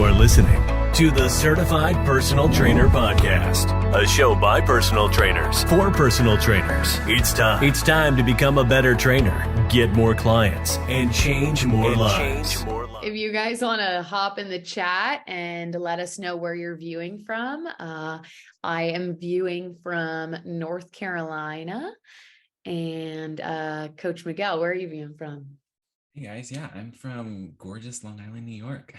You're listening to the Certified Personal Trainer Podcast, a show by personal trainers for personal trainers. It's time to become a better trainer, get more clients, and change more lives. If you guys want to hop in the chat and let us know where you're viewing from, I am viewing from North Carolina. And Coach Miguel, where are you viewing from? Hey guys, yeah, I'm from gorgeous Long Island, New York.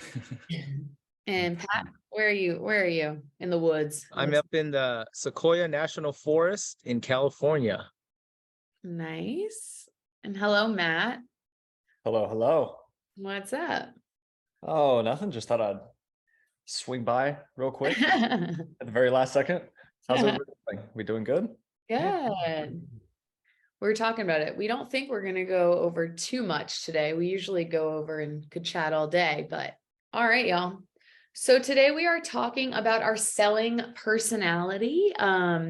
And Pat, where are you? Where are you? In the woods? I'm up in the Sequoia National Forest in California. Nice. And hello, Matt. Hello. What's up? Oh, nothing. Just thought I'd swing by real quick at the very last second. How's everybody doing? We doing good? Good. We're talking about it. We don't think we're going to go over too much today. We usually go over and could chat all day, but all right, y'all. So today we are talking about our selling personality.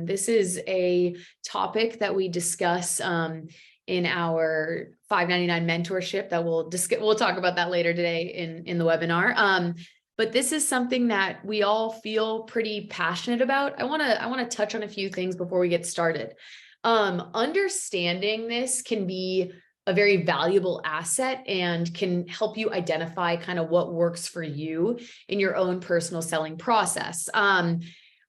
This is a topic that we discuss in our $5.99 mentorship that we'll talk about that later today in the webinar. But this is something that we all feel pretty passionate about. I want to touch on a few things before we get started. Understanding this can be a very valuable asset and can help you identify kind of what works for you in your own personal selling process.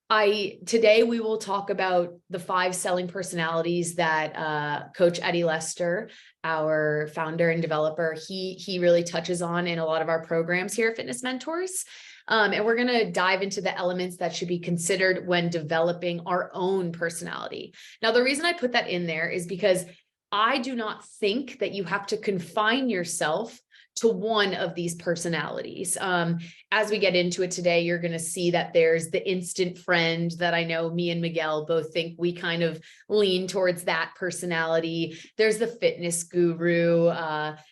Today we will talk about the 5 selling personalities that Coach Eddie Lester, our founder and developer, he really touches on in a lot of our programs here at Fitness Mentors. And we're going to dive into the elements that should be considered when developing our own personality. Now, the reason I put that in there is because I do not think that you have to confine yourself to one of these personalities. As we get into it today, you're going to see that there's the instant friend that I know me and Miguel both think we kind of lean towards that personality. There's the fitness guru.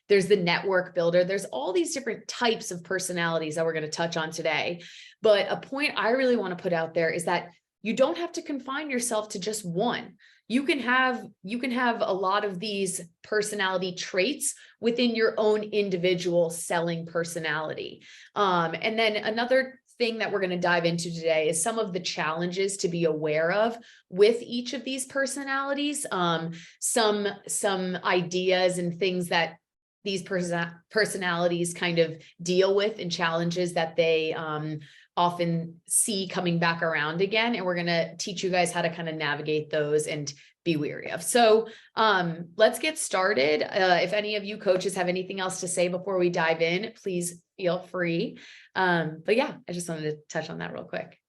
There's the network builder. There's all these different types of personalities that we're going to touch on today. But a point I really want to put out there is that you don't have to confine yourself to just one. You can have a lot of these personality traits within your own individual selling personality. And then another thing that we're going to dive into today is some of the challenges to be aware of with each of these personalities. Some ideas and things that these personalities kind of deal with and challenges that they often see coming back around again. And we're going to teach you guys how to kind of navigate those and be wary of. So let's get started. If any of you coaches have anything else to say before we dive in, please feel free. But yeah, I just wanted to touch on that real quick.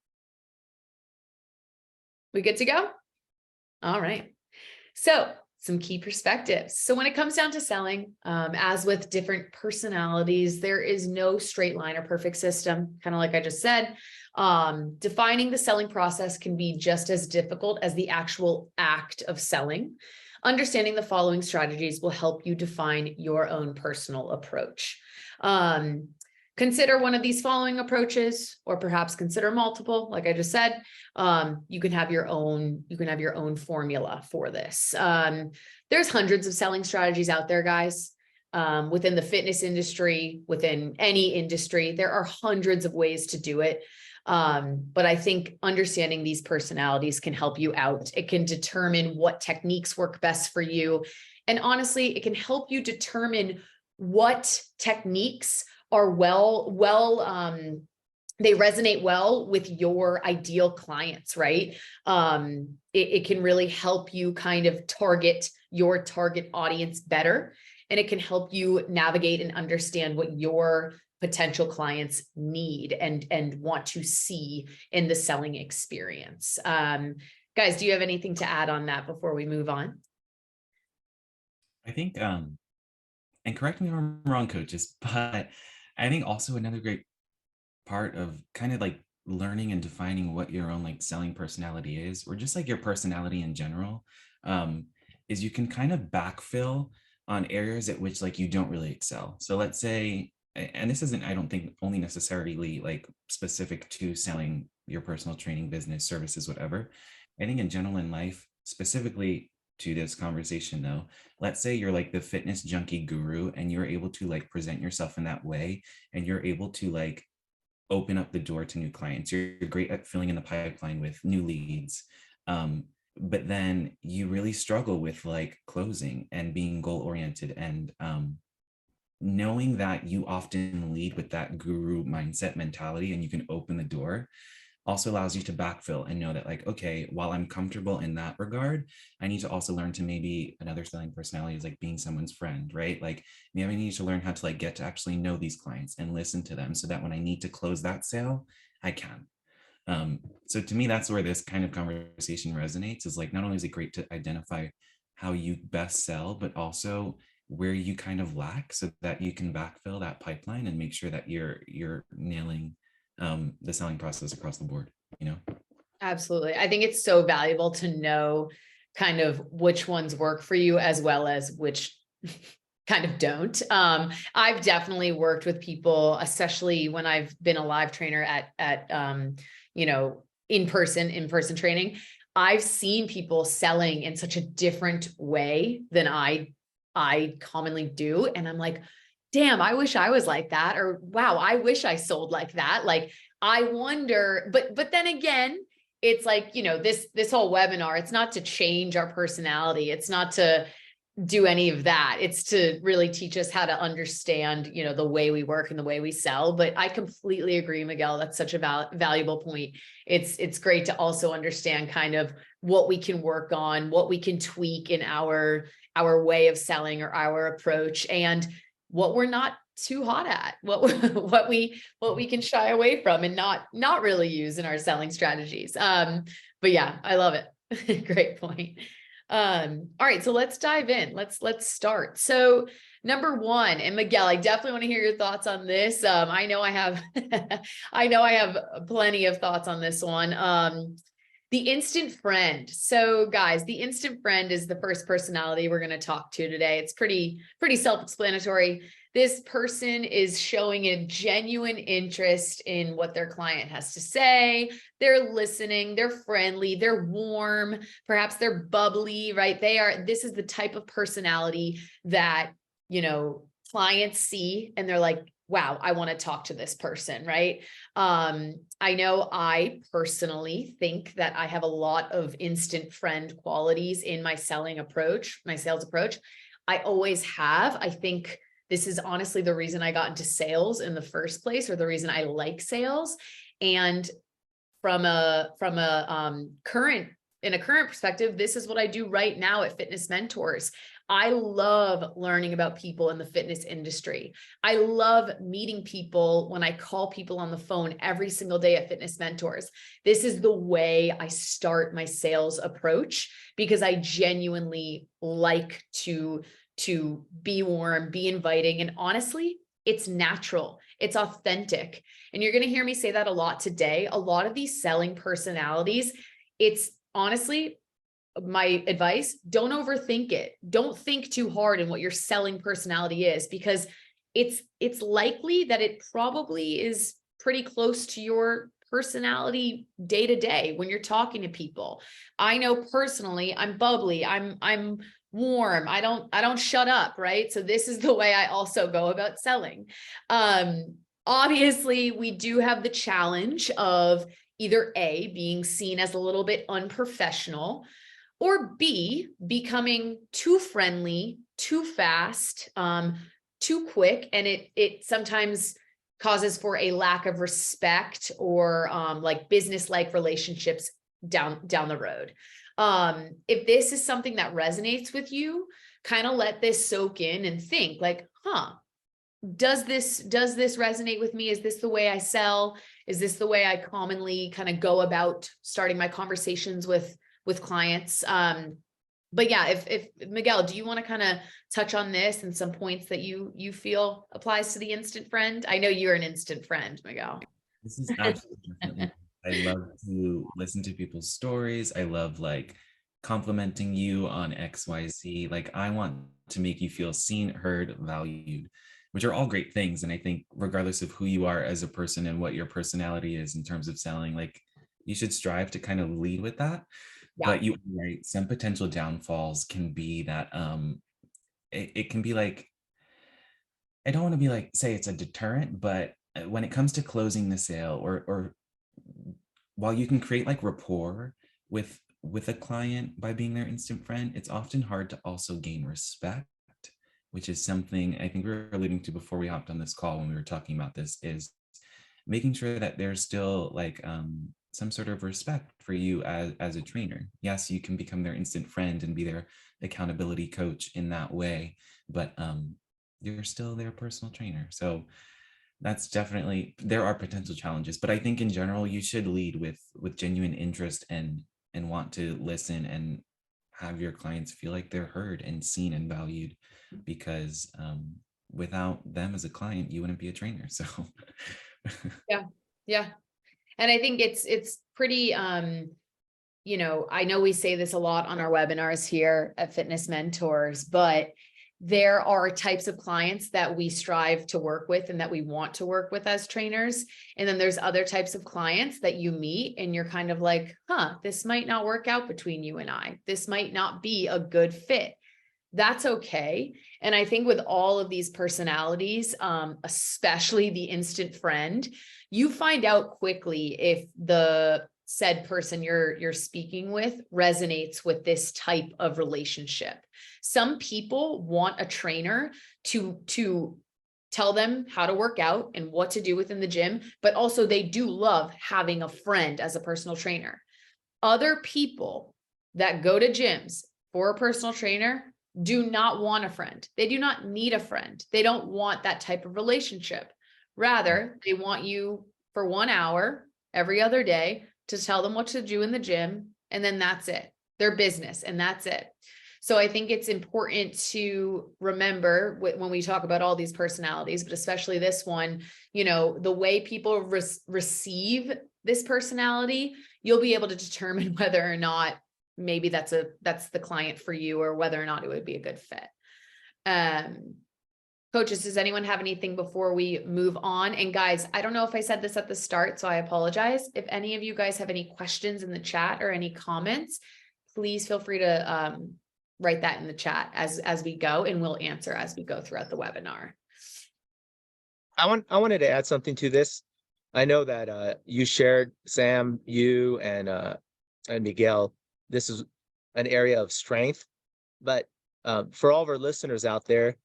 We good to go? All right. So some key perspectives. So when it comes down to selling, as with different personalities, there is no straight line or perfect system, kind of like I just said. Defining the selling process can be just as difficult as the actual act of selling. Understanding the following strategies will help you define your own personal approach. Consider one of these following approaches, or perhaps consider multiple. Like I just said, you can have your own formula for this. There's hundreds of selling strategies out there, guys. Within the fitness industry, within any industry, there are hundreds of ways to do it. But I think understanding these personalities can help you out. It can determine what techniques work best for you. And honestly, it can help you determine what techniques are they resonate well with your ideal clients, right? It can really help you kind of target your target audience better. And it can help you navigate and understand what your potential clients need and want to see in the selling experience. Guys, do you have anything to add on that before we move on? I think, and correct me if I'm wrong, coaches, but I think also another great part of kind of like learning and defining what your own like selling personality is, or just like your personality in general, is you can kind of backfill on areas at which like you don't really excel. So let's say, and this isn't, I don't think only necessarily like specific to selling your personal training business, services, whatever. I think in general in life, specifically to this conversation though, let's say you're like the fitness junkie guru and you're able to like present yourself in that way, and you're able to like open up the door to new clients. You're great at filling in the pipeline with new leads. But then you really struggle with like closing and being goal oriented, and knowing that you often lead with that guru mindset mentality and you can open the door also allows you to backfill and know that, like, okay, while I'm comfortable in that regard, I need to also learn to, maybe another selling personality is like being someone's friend, right? Like maybe I need to learn how to like get to actually know these clients and listen to them so that when I need to close that sale, I can. So to me, that's where this kind of conversation resonates, is like, not only is it great to identify how you best sell, but also where you kind of lack so that you can backfill that pipeline and make sure that you're nailing the selling process across the board, you know? Absolutely. I think it's so valuable to know kind of which ones work for you as well as which kind of don't. I've definitely worked with people, especially when I've been a live trainer at you know, in-person training. I've seen people selling in such a different way than I commonly do. And I'm like, damn, I wish I was like that. Or wow, I wish I sold like that. Like, I wonder, but then again, it's like, you know, this whole webinar, it's not to change our personality. It's not to do any of that. It's to really teach us how to understand, you know, the way we work and the way we sell. But I completely agree, Miguel. That's such a valuable point. It's great to also understand kind of what we can work on, what we can tweak in our way of selling or our approach, and what we're not too hot at, what we can shy away from and not really use in our selling strategies. But yeah, I love it. Great point. All right, so let's dive in. Let's start. So number one, and Miguel, I definitely want to hear your thoughts on this. I know I have, I know I have plenty of thoughts on this one. The instant friend. So guys, the instant friend is the first personality we're going to talk to today. It's pretty self-explanatory. This person is showing a genuine interest in what their client has to say. They're listening, they're friendly, they're warm, perhaps they're bubbly, right? This is the type of personality that, you know, clients see and they're like, wow, I want to talk to this person, right? I know I personally think that I have a lot of instant friend qualities in my selling approach, my sales approach. I always have. I think this is honestly the reason I got into sales in the first place, or the reason I like sales. And from a current perspective, this is what I do right now at Fitness Mentors. I love learning about people in the fitness industry. I love meeting people when I call people on the phone every single day at Fitness Mentors. This is the way I start my sales approach, because I genuinely like to be warm, be inviting. And honestly, it's natural, it's authentic. And you're going to hear me say that a lot today. A lot of these selling personalities, it's honestly, my advice, don't overthink it. Don't think too hard in what your selling personality is, because it's likely that it probably is pretty close to your personality day to day when you're talking to people. I know personally, I'm bubbly, I'm warm, I don't shut up, right? So this is the way I also go about selling. Obviously, we do have the challenge of either A, being seen as a little bit unprofessional, or B, becoming too friendly, too fast, too quick. And it sometimes causes for a lack of respect or like business-like relationships down the road. If this is something that resonates with you, kind of let this soak in and think like, does this resonate with me? Is this the way I sell? Is this the way I commonly kind of go about starting my conversations with clients? But yeah, if Miguel, do you want to kind of touch on this and some points that you feel applies to the instant friend? I know you're an instant friend, Miguel. This is absolutely definitely. I love to listen to people's stories. I love like complimenting you on XYZ. Like, I want to make you feel seen, heard, valued, which are all great things. And I think regardless of who you are as a person and what your personality is in terms of selling, like, you should strive to kind of lead with that. Yeah. But you're right, some potential downfalls can be that it can be like, I don't want to be like, say it's a deterrent, but when it comes to closing the sale, or while you can create like rapport with a client by being their instant friend, it's often hard to also gain respect, which is something I think we were alluding to before we hopped on this call when we were talking about this, is making sure that there's still like some sort of respect for you as a trainer. Yes, you can become their instant friend and be their accountability coach in that way, but you're still their personal trainer. So that's definitely, there are potential challenges, but I think in general you should lead with genuine interest and want to listen and have your clients feel like they're heard and seen and valued, because without them as a client, you wouldn't be a trainer. So Yeah. And I think it's pretty, you know, I know we say this a lot on our webinars here at Fitness Mentors, but there are types of clients that we strive to work with and that we want to work with as trainers. And then there's other types of clients that you meet and you're kind of like, this might not work out between you and I. This might not be a good fit. That's okay. And I think with all of these personalities, especially the instant friend, you find out quickly if the said person you're speaking with resonates with this type of relationship. Some people want a trainer to tell them how to work out and what to do within the gym, but also they do love having a friend as a personal trainer. Other people that go to gyms for a personal trainer do not want a friend. They do not need a friend. They don't want that type of relationship. Rather, they want you for 1 hour every other day to tell them what to do in the gym. And then that's it. Their business. And that's it. So I think it's important to remember when we talk about all these personalities, but especially this one, you know, the way people receive this personality, you'll be able to determine whether or not maybe that's the client for you, or whether or not it would be a good fit. Coaches, does anyone have anything before we move on? And guys, I don't know if I said this at the start, so I apologize. If any of you guys have any questions in the chat or any comments, please feel free to write that in the chat as we go, and we'll answer as we go throughout the webinar. I wanted to add something to this. I know that you shared, Sam, you and Miguel, this is an area of strength, but for all of our listeners out there,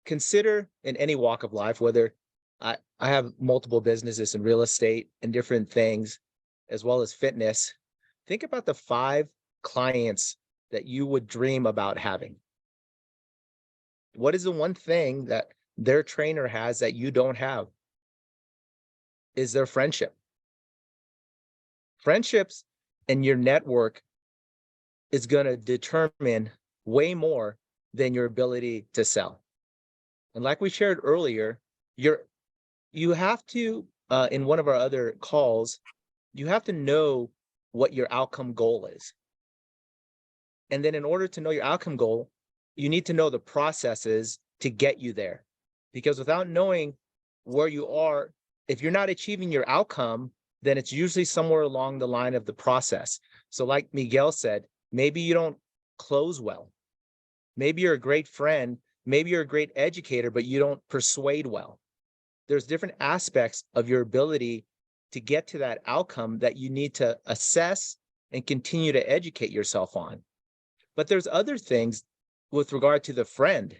consider in any walk of life, whether I have multiple businesses in real estate and different things, as well as fitness, think about the 5 clients that you would dream about having. What is the one thing that their trainer has that you don't have? Is their friendship. Friendships and your network is going to determine way more than your ability to sell. And like we shared earlier, you have to, in one of our other calls, you have to know what your outcome goal is. And then in order to know your outcome goal, you need to know the processes to get you there. Because without knowing where you are, if you're not achieving your outcome, then it's usually somewhere along the line of the process. So like Miguel said, maybe you don't close well. Maybe you're a great friend. Maybe you're a great educator, but you don't persuade well. There's different aspects of your ability to get to that outcome that you need to assess and continue to educate yourself on. But there's other things with regard to the friend.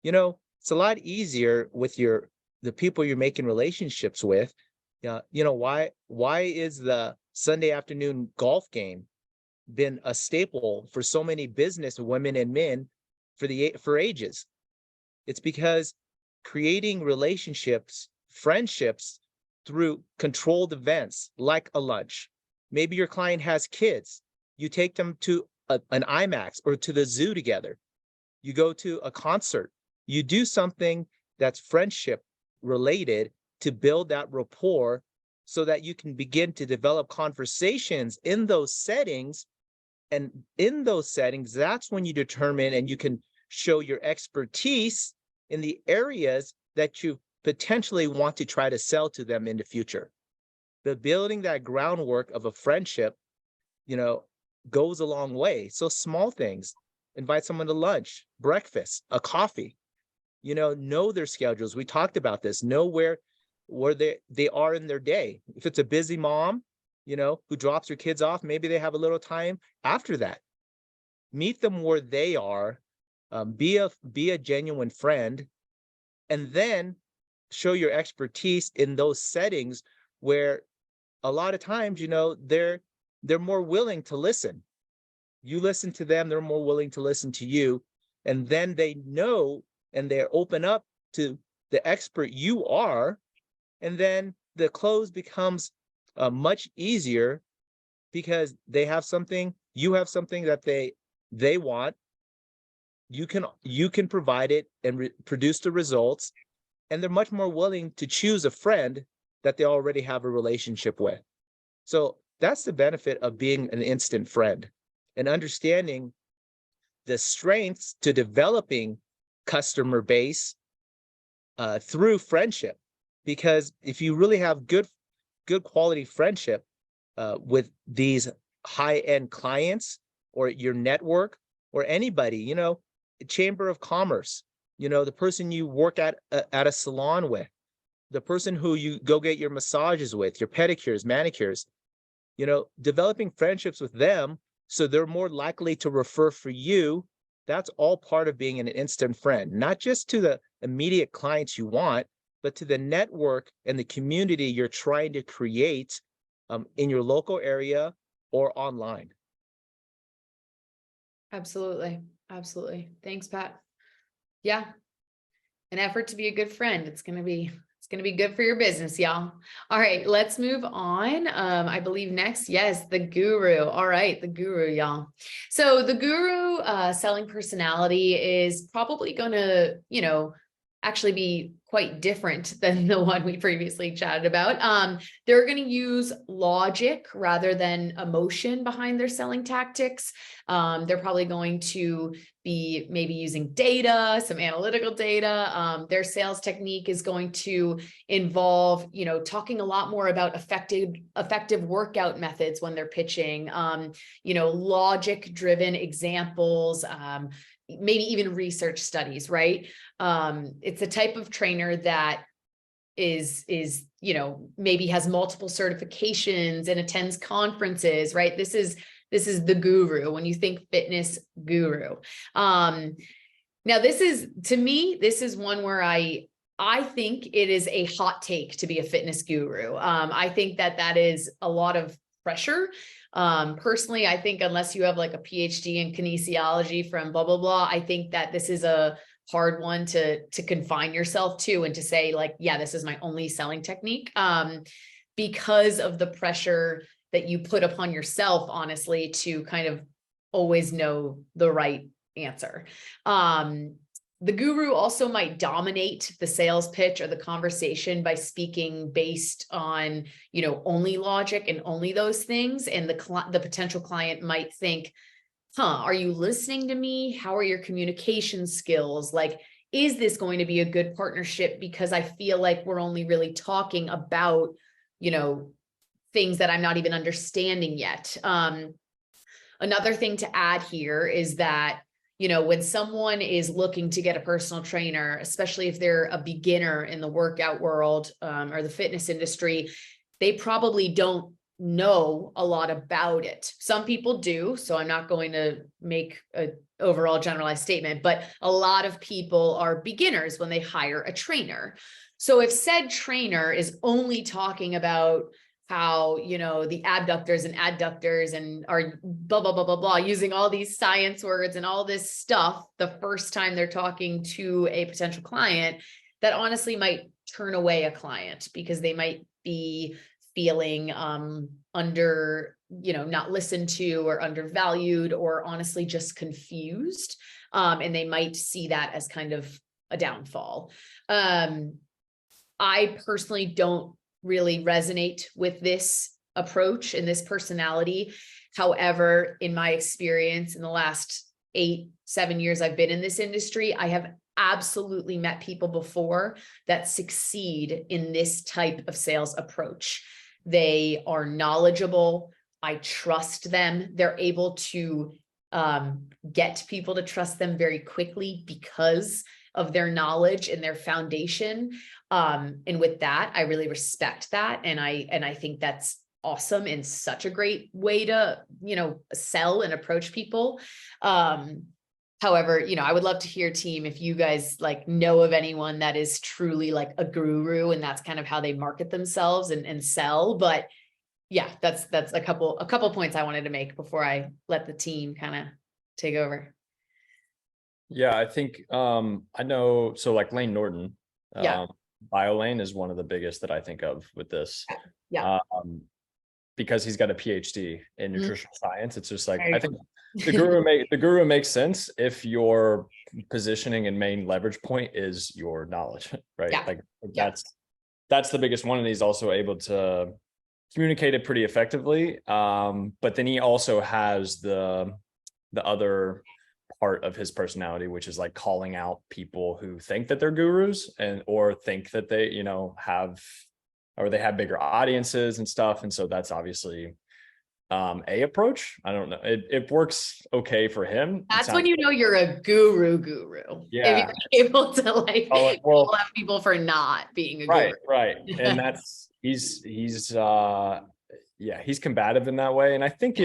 You know, it's a lot easier with the people you're making relationships with. You know, why is the Sunday afternoon golf game been a staple for so many business women and men for ages? It's because creating relationships, friendships through controlled events like a lunch. Maybe your client has kids. You take them to an IMAX or to the zoo together. You go to a concert. You do something that's friendship related to build that rapport so that you can begin to develop conversations in those settings. And in those settings, that's when you determine and you can show your expertise in the areas that you potentially want to try to sell to them in the future. But building that groundwork of a friendship, you know, goes a long way. So small things, invite someone to lunch, breakfast, a coffee, you know their schedules. We talked about this. Know where where they are in their day. If it's a busy mom, you know, who drops her kids off, maybe they have a little time after that. Meet them where they are, be a genuine friend, and then show your expertise in those settings where a lot of times, you know, they're more willing to listen. You listen to them, they're more willing to listen to you, and then they know and they're open up to the expert you are, and then the close becomes much easier because they have something, you have something that they want. You can provide it and produce the results, and they're much more willing to choose a friend that they already have a relationship with. So that's the benefit of being an instant friend and understanding the strengths to developing customer base through friendship. Because if you really have good quality friendship with these high-end clients or your network or anybody, you know, chamber of commerce, you know, the person you work at a salon with, the person who you go get your massages with, your pedicures, manicures, you know, developing friendships with them so they're more likely to refer for you. That's all part of being an instant friend, not just to the immediate clients you want, but to the network and the community you're trying to create in your local area or online. Absolutely. Absolutely. Thanks, Pat. Yeah. An effort to be a good friend. It's going to be good for your business, y'all. All right, let's move on. I believe next, yes, the guru. All right, the guru, y'all. So the guru selling personality is probably going to, you know, actually be quite different than the one we previously chatted about. They're going to use logic rather than emotion behind their selling tactics. They're probably going to be maybe using data, some analytical data. Their sales technique is going to involve, you know, talking a lot more about effective workout methods when they're pitching, you know, logic driven examples, maybe even research studies, right? It's a type of trainer that is, you know, maybe has multiple certifications and attends conferences, right? This is the guru when you think fitness guru. Now this is, to me, this is one where I think it is a hot take to be a fitness guru. I think that is a lot of pressure. Personally, I think unless you have like a PhD in kinesiology from blah, blah, blah, I think that this is a hard one to confine yourself to and to say like, yeah, this is my only selling technique, because of the pressure that you put upon yourself, honestly, to kind of always know the right answer. The guru also might dominate the sales pitch or the conversation by speaking based on, you know, only logic and only those things. And the potential client might think, are you listening to me? How are your communication skills? Like, is this going to be a good partnership? Because I feel like we're only really talking about, you know, things that I'm not even understanding yet. Another thing to add here is that, you know, when someone is looking to get a personal trainer, especially if they're a beginner in the workout world or the fitness industry, they probably don't know a lot about it. Some people do, so I'm not going to make an overall generalized statement, but a lot of people are beginners when they hire a trainer. So if said trainer is only talking about how, you know, the abductors and adductors and are blah, blah, blah, blah, blah, using all these science words and all this stuff the first time they're talking to a potential client, that honestly might turn away a client because they might be feeling under, you know, not listened to or undervalued or honestly just confused. And they might see that as kind of a downfall. I personally don't really resonate with this approach and this personality. However, in my experience in the last 8-7 years I've been in this industry, I have absolutely met people before that succeed in this type of sales approach. They are knowledgeable. I trust them. They're able to get people to trust them very quickly because of their knowledge and their foundation. And with that, I really respect that. And I think that's awesome and such a great way to, sell and approach people. However, I would love to hear, team, if you guys like know of anyone that is truly like a guru and that's kind of how they market themselves and sell. But yeah, that's a couple points I wanted to make before I let the team kind of take over. Yeah, I think I know. So like Lane Norton, Yeah. BioLane is one of the biggest that I think of with this. Yeah. Because he's got a PhD in nutritional science. It's just like, There you I think the guru makes sense if your positioning and main leverage point is your knowledge, right? Yeah. Like Yeah. that's the biggest one. And he's also able to communicate it pretty effectively. But then he also has the other part of his personality, which is like calling out people who think that they're gurus or think that they, they have bigger audiences and stuff. And so that's obviously a approach. I don't know. It works okay for him. That's when you're a guru. Yeah. If you're able to like call out people for not being a guru. Right. And that's he's combative in that way. And I think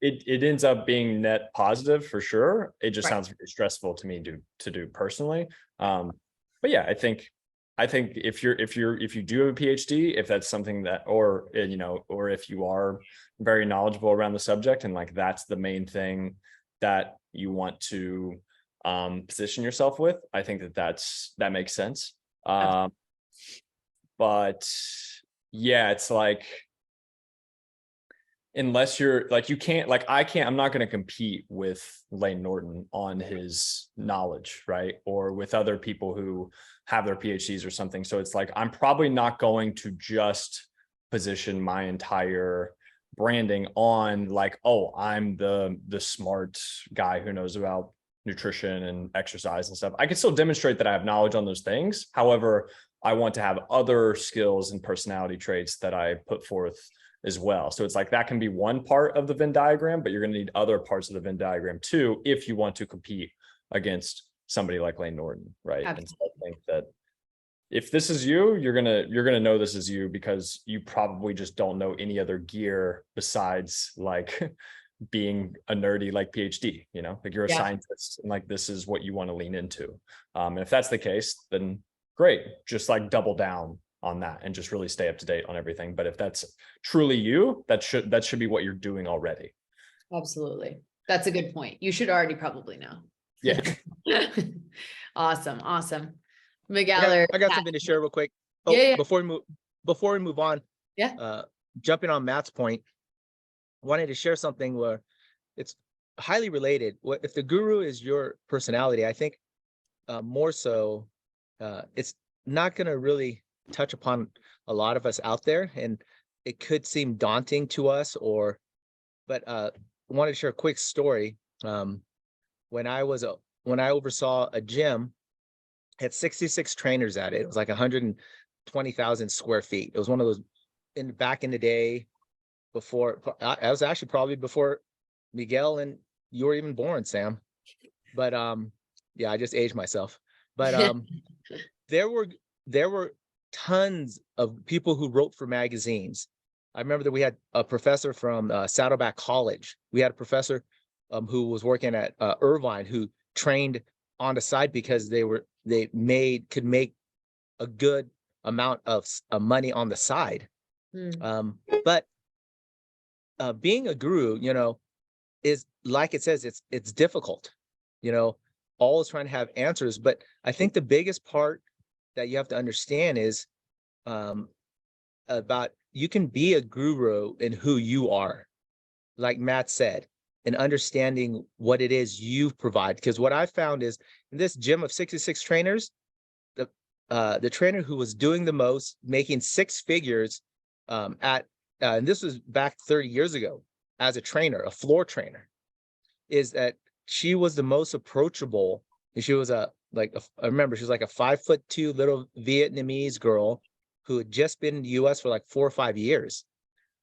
it ends up being net positive for sure. It just sounds very stressful to me to do personally. But yeah, I think if you do have a PhD, if that's something that, or if you are very knowledgeable around the subject and like that's the main thing that you want to position yourself with, I think that makes sense. But yeah, it's like, unless you're like, you can't, like, I'm not going to compete with Lane Norton on his knowledge, right? Or with other people who have their PhDs or something. So it's like, I'm probably not going to just position my entire branding on like, oh, I'm the smart guy who knows about nutrition and exercise and stuff. I can still demonstrate that I have knowledge on those things. However, I want to have other skills and personality traits that I put forth as well. So it's like, that can be one part of the Venn diagram, but you're going to need other parts of the Venn diagram too, if you want to compete against somebody like Lane Norton, right? And so I think that if this is you, you're gonna know this is you because you probably just don't know any other gear besides like being a nerdy like PhD, like you're a scientist and like this is what you want to lean into. And if that's the case, then great, just like double down on that and just really stay up to date on everything. But if that's truly you, that should be what you're doing already. Absolutely. That's a good point. You should already probably know. Yeah. Awesome. Miguel, I got something to share real quick. Before we move on. Yeah. Jumping on Matt's point, wanted to share something where it's highly related. If the guru is your personality, I think more so, it's not going to really touch upon a lot of us out there, and it could seem daunting to us. But I wanted to share a quick story. When I oversaw a gym, had 66 trainers at it. It was like 120,000 square feet. It was one of those back in the day before. I was actually probably before Miguel and you were even born, Sam. But yeah, I just aged myself. But there were tons of people who wrote for magazines. I remember that we had a professor from Saddleback College. We had a professor who was working at Irvine who trained on the side because they could make a good amount of money on the side. But being a guru, is like it says, it's difficult. Always trying to have answers. But I think the biggest part that you have to understand is about you can be a guru in who you are, like Matt said, and understanding what it is you provide. Because what I found is in this gym of 66 trainers, the trainer who was doing the most, making six figures and this was back 30 years ago as a trainer, a floor trainer, is that she was the most approachable. She was I remember she was like a 5'2" little Vietnamese girl who had just been in the US for like 4 or 5 years.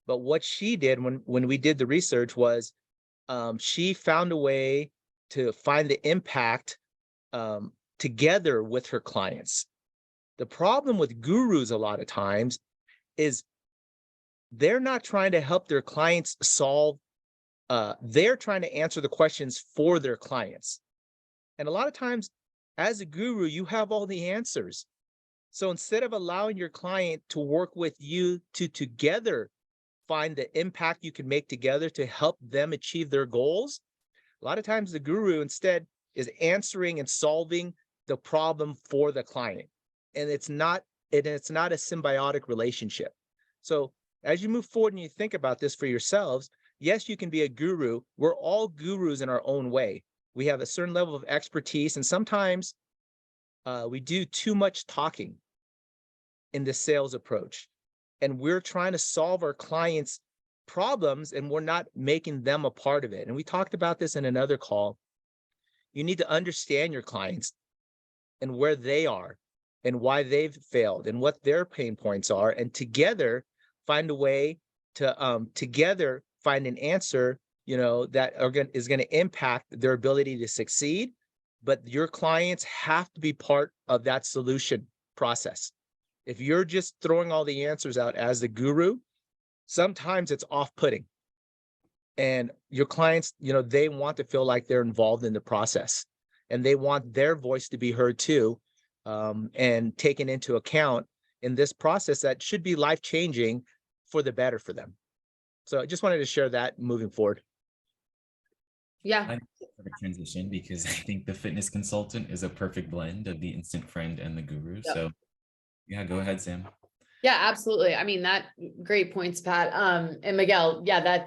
But what she did when we did the research was she found a way to find the impact together with her clients. The problem with gurus a lot of times is they're not trying to help their clients solve, they're trying to answer the questions for their clients. And a lot of times, as a guru, you have all the answers. So instead of allowing your client to work with you to together find the impact you can make together to help them achieve their goals, a lot of times the guru instead is answering and solving the problem for the client. And it's not a symbiotic relationship. So as you move forward and you think about this for yourselves, yes, you can be a guru. We're all gurus in our own way. We have a certain level of expertise, and sometimes we do too much talking in the sales approach. And we're trying to solve our clients' problems, and we're not making them a part of it. And we talked about this in another call. You need to understand your clients and where they are and why they've failed and what their pain points are, and together find a way to together find an answer, that is going to impact their ability to succeed. But your clients have to be part of that solution process. If you're just throwing all the answers out as the guru, sometimes it's off-putting. And your clients, they want to feel like they're involved in the process, and they want their voice to be heard too, and taken into account in this process that should be life-changing for the better for them. So I just wanted to share that moving forward. Yeah. I think it's a perfect transition, because I think the fitness consultant is a perfect blend of the instant friend and the guru. Yep. So yeah, go ahead, Sam. Yeah, absolutely. I mean, great points, Pat. And Miguel, yeah,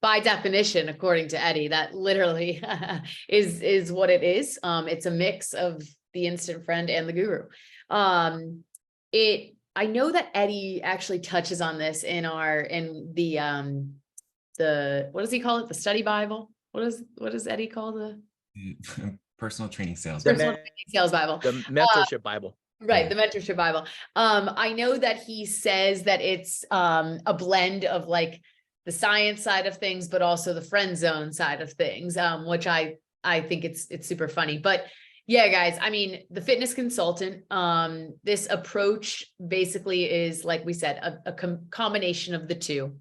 by definition, according to Eddie, that literally is what it is. It's a mix of the instant friend and the guru. I know that Eddie actually touches on this in the what does he call it? The study Bible? What does Eddie call the Personal training sales. Personal training sales Bible? The mentorship Bible. Right, the mentorship Bible. I know that he says that it's a blend of like the science side of things, but also the friend zone side of things, which I think it's super funny. But yeah, guys, I mean, the fitness consultant, this approach basically is, like we said, a combination of the two.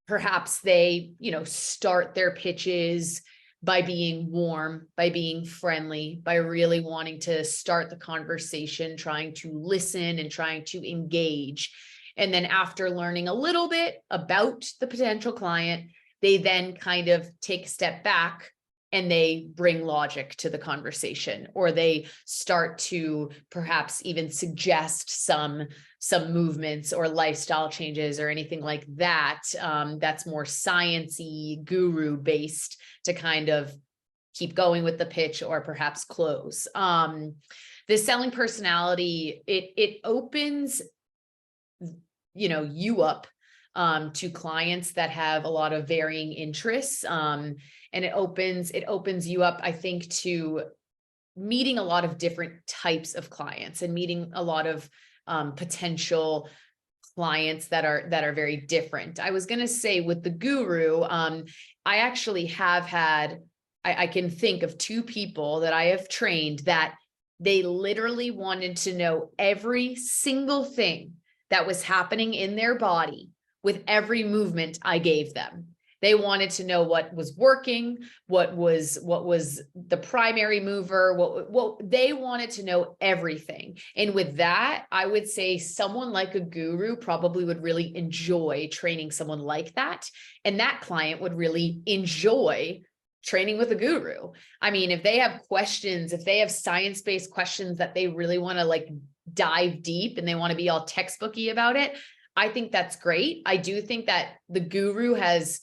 Perhaps they, start their pitches by being warm, by being friendly, by really wanting to start the conversation, trying to listen and trying to engage. And then after learning a little bit about the potential client, they then kind of take a step back and they bring logic to the conversation, or they start to perhaps even suggest some movements or lifestyle changes or anything like that. That's more sciencey, guru based to kind of keep going with the pitch or perhaps close. The selling personality, it opens, you up to clients that have a lot of varying interests. And it opens you up, I think, to meeting a lot of different types of clients and meeting a lot of potential clients that are very different. I was going to say with the guru, I actually have had, I can think of 2 people that I have trained that they literally wanted to know every single thing that was happening in their body with every movement I gave them. They wanted to know what was working, what was the primary mover, what they wanted to know everything. And with that, I would say someone like a guru probably would really enjoy training someone like that. And that client would really enjoy training with a guru. I mean, if they have questions, if they have science-based questions that they really want to like dive deep and they want to be all textbooky about it, I think that's great. I do think that the guru has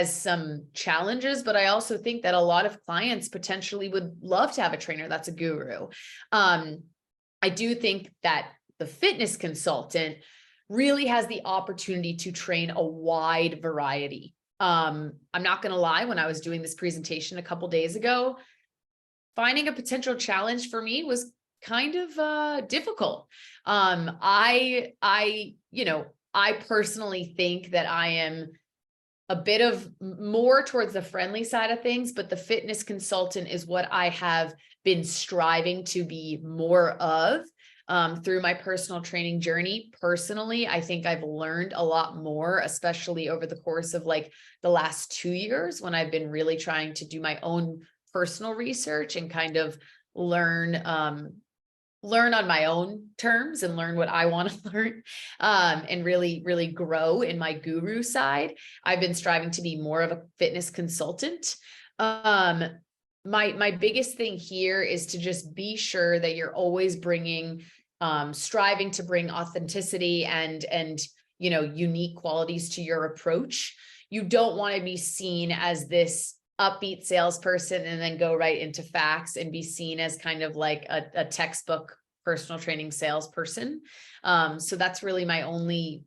some challenges, but I also think that a lot of clients potentially would love to have a trainer that's a guru. I do think that the fitness consultant really has the opportunity to train a wide variety. I'm not going to lie, when I was doing this presentation a couple days ago, finding a potential challenge for me was kind of difficult. I personally think that I am a bit of more towards the friendly side of things, but the fitness consultant is what I have been striving to be more of through my personal training journey. Personally, I think I've learned a lot more, especially over the course of like the last 2 years when I've been really trying to do my own personal research and kind of learn on my own terms and learn what I want to learn, and really grow in my guru side. I've been striving to be more of a fitness consultant. My biggest thing here is to just be sure that you're always bringing, striving to bring authenticity and unique qualities to your approach. You don't want to be seen as this upbeat salesperson and then go right into facts and be seen as kind of like a textbook personal training salesperson. So that's really my only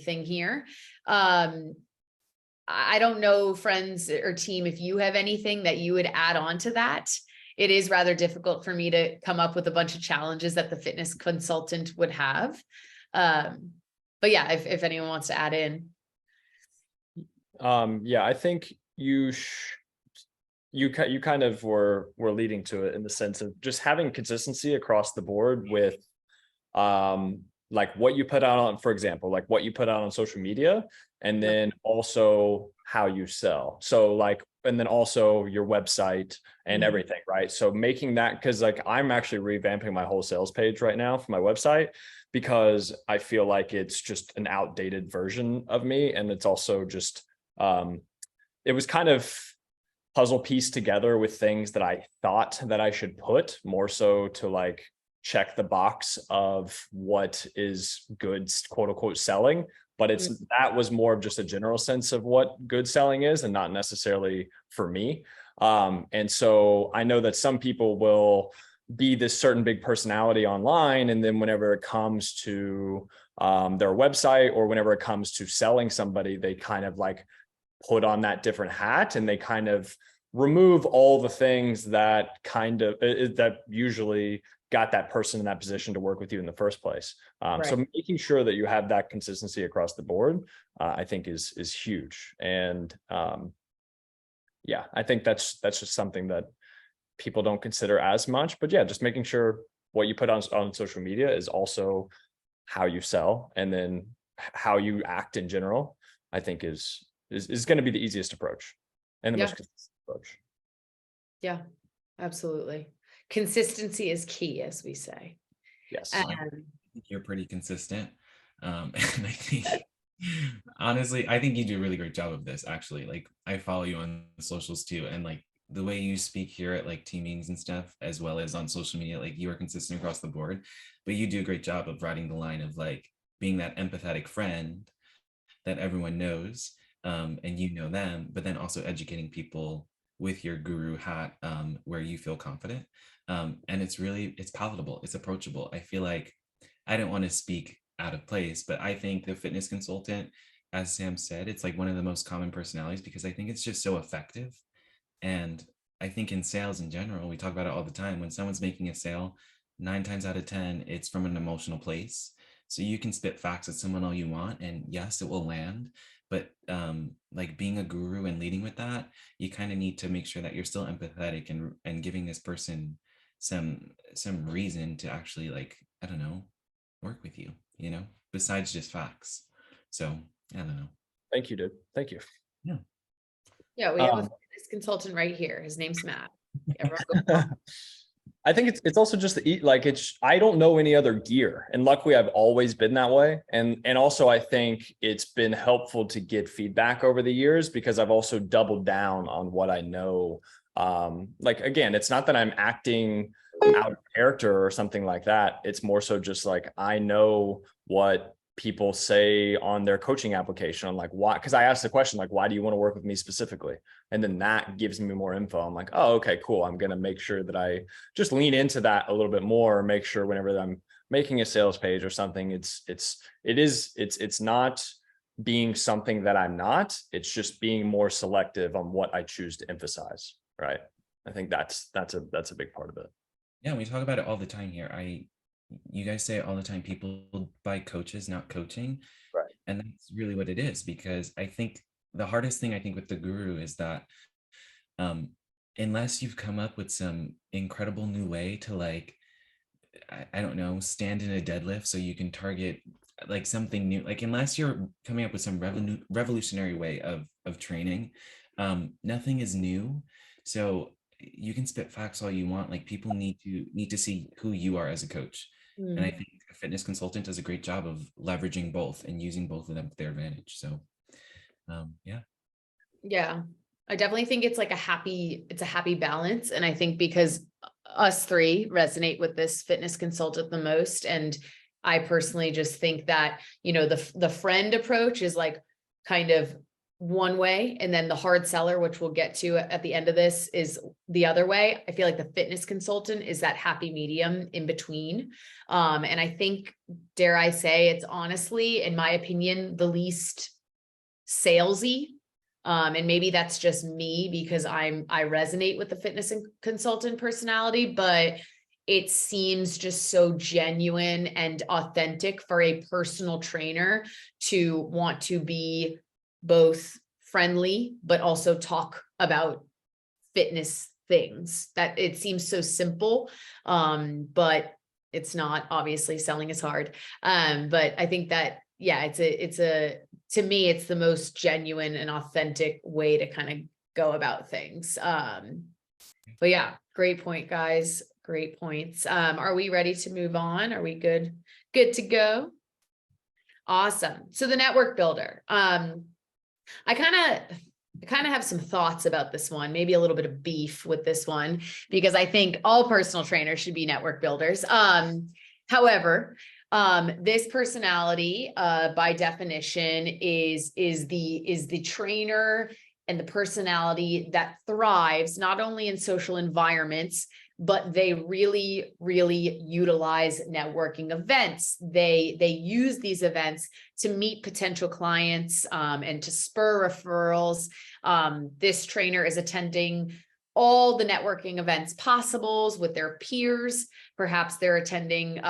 thing here. I don't know, friends or team, if you have anything that you would add on to that. It is rather difficult for me to come up with a bunch of challenges that the fitness consultant would have. But yeah, if anyone wants to add in. Yeah, I think you kind of were leading to it in the sense of just having consistency across the board with like what you put out on, for example, like what you put out on social media, and then also how you sell. So like, and then also your website and everything, right? So making that, because like I'm actually revamping my whole sales page right now for my website because I feel like it's just an outdated version of me. And it's also just, it was kind of puzzle pieced together with things that I thought that I should put more so to like check the box of what is good, quote unquote, selling. But that was more of just a general sense of what good selling is and not necessarily for me. And so I know that some people will be this certain big personality online. And then whenever it comes to their website or whenever it comes to selling somebody, they kind of like put on that different hat and they kind of remove all the things that kind of that usually got that person in that position to work with you in the first place. So making sure that you have that consistency across the board, I think is huge. And yeah, I think that's just something that people don't consider as much, but yeah, just making sure what you put on social media is also how you sell, and then how you act in general, I think is going to be the easiest approach and the most consistent approach. Yeah, absolutely. Consistency is key, as we say. Yes. I think you're pretty consistent. And I think, honestly, I think you do a really great job of this, actually. Like, I follow you on the socials too. And like the way you speak here at like team meetings and stuff, as well as on social media, like you are consistent across the board, but you do a great job of riding the line of like being that empathetic friend that everyone knows, and you know them, but then also educating people with your guru hat, where you feel confident. And it's palatable, it's approachable. I feel like, I don't want to speak out of place, but I think the fitness consultant, as Sam said, it's like one of the most common personalities because I think it's just so effective. And I think in sales in general, we talk about it all the time. When someone's making a sale, 9 times out of 10, it's from an emotional place. So you can spit facts at someone all you want, and yes, it will land. But like being a guru and leading with that, you kind of need to make sure that you're still empathetic and giving this person some reason to actually, like, I don't know, work with you, besides just facts. So I don't know. Thank you, dude. Thank you. Yeah, we have a fitness consultant right here. His name's Matt. Everyone go. I think it's also just I don't know any other gear, and luckily I've always been that way. And also I think it's been helpful to get feedback over the years because I've also doubled down on what I know. Like, again, it's not that I'm acting out of character or something like that. It's more so just like, I know what people say on their coaching application on like why, because I asked the question, like, why do you want to work with me specifically? And then that gives me more info. I'm like, oh, okay, cool. I'm going to make sure that I just lean into that a little bit more, make sure whenever I'm making a sales page or something, it's not being something that I'm not, it's just being more selective on what I choose to emphasize. Right. I think that's a big part of it. Yeah. We talk about it all the time here. You guys say it all the time, people buy coaches, not coaching. Right. And that's really what it is, because I think the hardest thing I think with the guru is that um, unless you've come up with some incredible new way to like, I don't know, stand in a deadlift so you can target like something new, like unless you're coming up with some revolutionary way of training, nothing is new. So you can spit facts all you want. Like people need to see who you are as a coach. And I Mm. think a fitness consultant does a great job of leveraging both and using both of them to their advantage. So yeah. Yeah, I definitely think it's a happy balance. And I think because us three resonate with this fitness consultant the most. And I personally just think that, the friend approach is like kind of one way. And then the hard seller, which we'll get to at the end of this, is the other way. I feel like the fitness consultant is that happy medium in between. And I think, dare I say, it's honestly, in my opinion, the least salesy. And maybe that's just me because I resonate with the fitness and consultant personality, but it seems just so genuine and authentic for a personal trainer to want to be both friendly, but also talk about fitness things. That it seems so simple. But it's not. Obviously selling is hard. But I think that, yeah, to me, it's the most genuine and authentic way to kind of go about things. But yeah, great point, guys. Great points. Are we ready to move on? Are we good? Good to go? Awesome. So the network builder. I kind of have some thoughts about this one, maybe a little bit of beef with this one, because I think all personal trainers should be network builders. However, this personality, by definition, is the trainer and the personality that thrives not only in social environments, but they really, really utilize networking events. They use these events to meet potential clients, and to spur referrals. This trainer is attending all the networking events possibles with their peers. Perhaps they're attending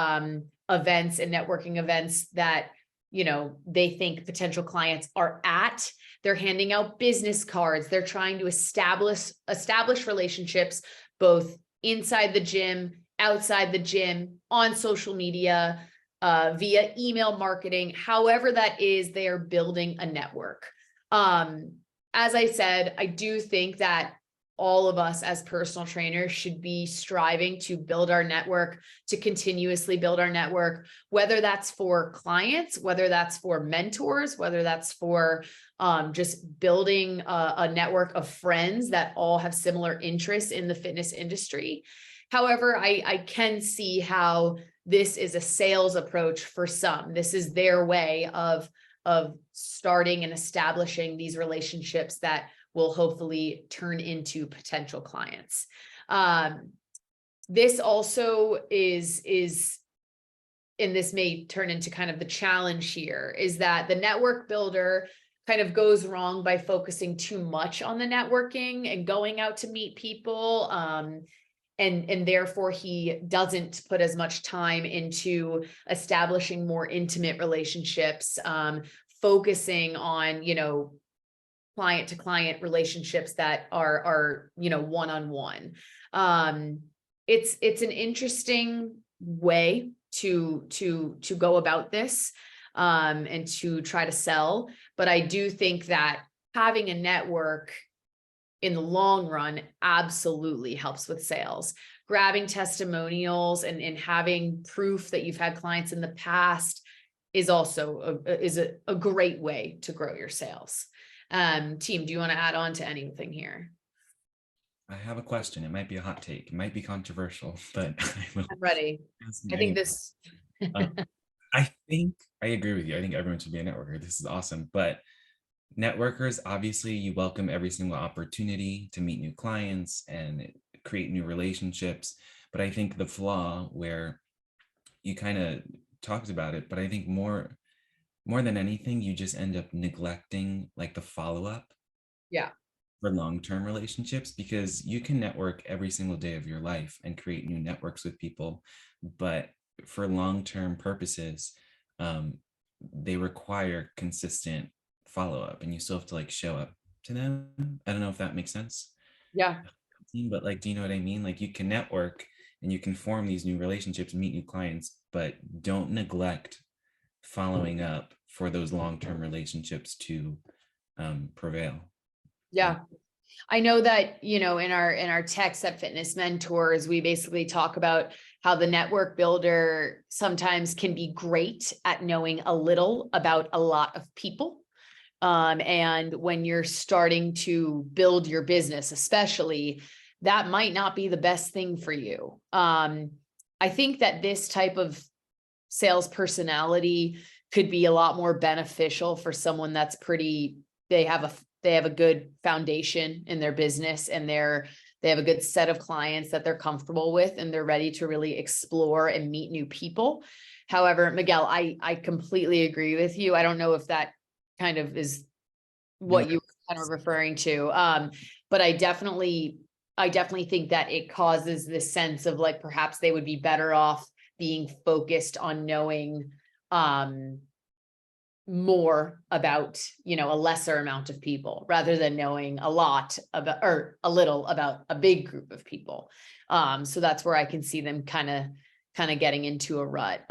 events and networking events that they think potential clients are at. They're handing out business cards. They're trying to establish relationships both inside the gym, outside the gym, on social media, via email marketing. However that is, they are building a network. As I said, I do think that all of us as personal trainers should be striving to build our network, to continuously build our network, whether that's for clients, whether that's for mentors, whether that's for just building a network of friends that all have similar interests in the fitness industry. However, I can see how this is a sales approach for some. This is their way of starting and establishing these relationships that will hopefully turn into potential clients. This also is, and this may turn into kind of the challenge here, is that the network builder kind of goes wrong by focusing too much on the networking and going out to meet people. And therefore he doesn't put as much time into establishing more intimate relationships, focusing on, client to client relationships that are one-on-one. It's an interesting way to go about this, and to try to sell. But I do think that having a network in the long run absolutely helps with sales. Grabbing testimonials and having proof that you've had clients in the past is also a great way to grow your sales. Team, do you want to add on to anything here? I have a question. It might be a hot take. It might be controversial, but I'm ready. I think this. I think I agree with you. I think everyone should be a networker. This is awesome. But networkers, obviously, you welcome every single opportunity to meet new clients and create new relationships. But I think the flaw, where you kind of talked about it, but I think more than anything, you just end up neglecting like the follow-up. Yeah. For long-term relationships, because you can network every single day of your life and create new networks with people, but for long-term purposes, they require consistent follow up, and you still have to like show up to them. I don't know if that makes sense. Yeah. But like, do you know what I mean? Like, you can network and you can form these new relationships and meet new clients, but don't neglect following up for those long-term relationships to prevail. Yeah. I know that, you know, in our Tech Step Fitness mentors, we basically talk about how the network builder sometimes can be great at knowing a little about a lot of people. And when you're starting to build your business, especially, that might not be the best thing for you. I think that this type of sales personality could be a lot more beneficial for someone that's they have a good foundation in their business, and they have a good set of clients that they're comfortable with, and they're ready to really explore and meet new people. However, Miguel, I completely agree with you. I don't know if that kind of is what you were kind of referring to. But I definitely think that it causes this sense of like, perhaps they would be better off being focused on knowing more about, you know, a lesser amount of people, rather than knowing a lot about, or a little about a big group of people. So that's where I can see them kind of getting into a rut.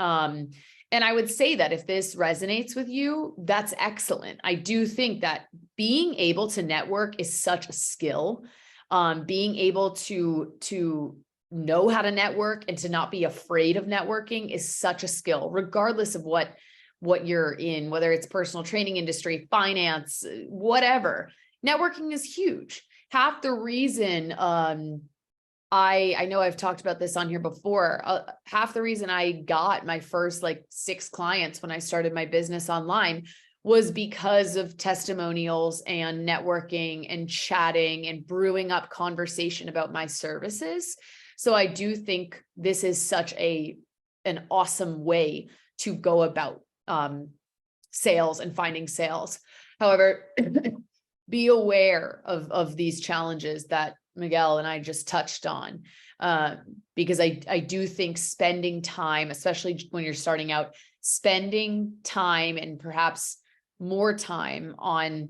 And I would say that if this resonates with you, that's excellent. I do think that being able to network is such a skill. Being able to know how to network and to not be afraid of networking is such a skill, regardless of what you're in, whether it's personal training industry, finance, whatever. Networking is huge. Half the reason, I know I've talked about this on here before. Half the reason I got my first like 6 clients when I started my business online was because of testimonials and networking and chatting and brewing up conversation about my services. So I do think this is such an awesome way to go about sales and finding sales. However, be aware of these challenges that Miguel and I just touched on, because I do think spending time, especially when you're starting out, spending time and perhaps more time on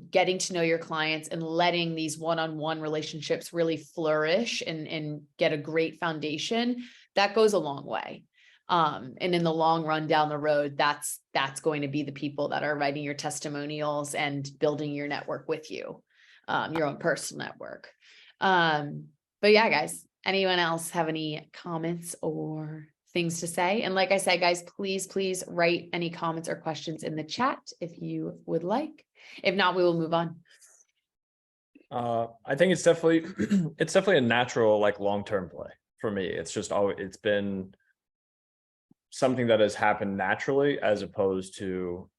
getting to know your clients and letting these one-on-one relationships really flourish and get a great foundation, that goes a long way. And in the long run down the road, that's going to be the people that are writing your testimonials and building your network with you, your own personal network. But yeah, guys, anyone else have any comments or things to say? And like I said, guys, please write any comments or questions in the chat if you would like. If not, we will move on. I think it's definitely a natural, like, long-term play for me. It's been something that has happened naturally, as opposed to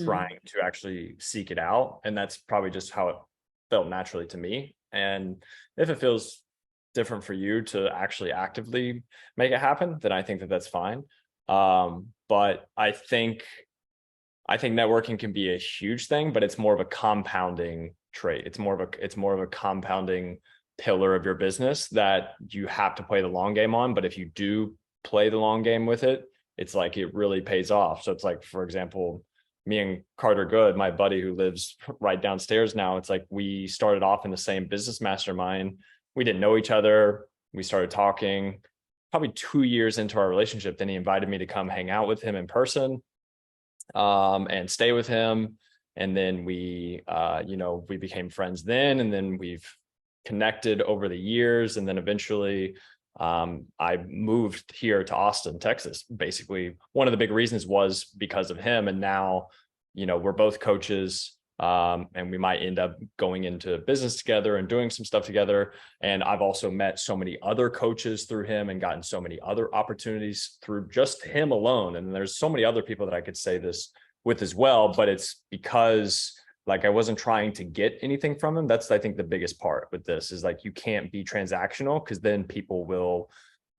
trying to actually seek it out. And that's probably just how it felt naturally to me. And if it feels different for you to actually actively make it happen, then I think that that's fine. But I think networking can be a huge thing, but it's more of a compounding trait. It's more of a compounding pillar of your business that you have to play the long game on. But if you do play the long game with it, it's like it really pays off. So it's like, for example, me and Carter Good, my buddy who lives right downstairs now, it's like we started off in the same business mastermind. We didn't know each other. We started talking probably 2 years into our relationship. Then he invited me to come hang out with him in person, and stay with him. And then we became friends then, and then we've connected over the years. And then eventually I moved here to Austin, Texas. Basically, one of the big reasons was because of him. And now, we're both coaches, and we might end up going into business together and doing some stuff together. And I've also met so many other coaches through him and gotten so many other opportunities through just him alone. And there's so many other people that I could say this with as well, but it's because, like, I wasn't trying to get anything from him. That's, I think, the biggest part with this is, like, you can't be transactional, because then people will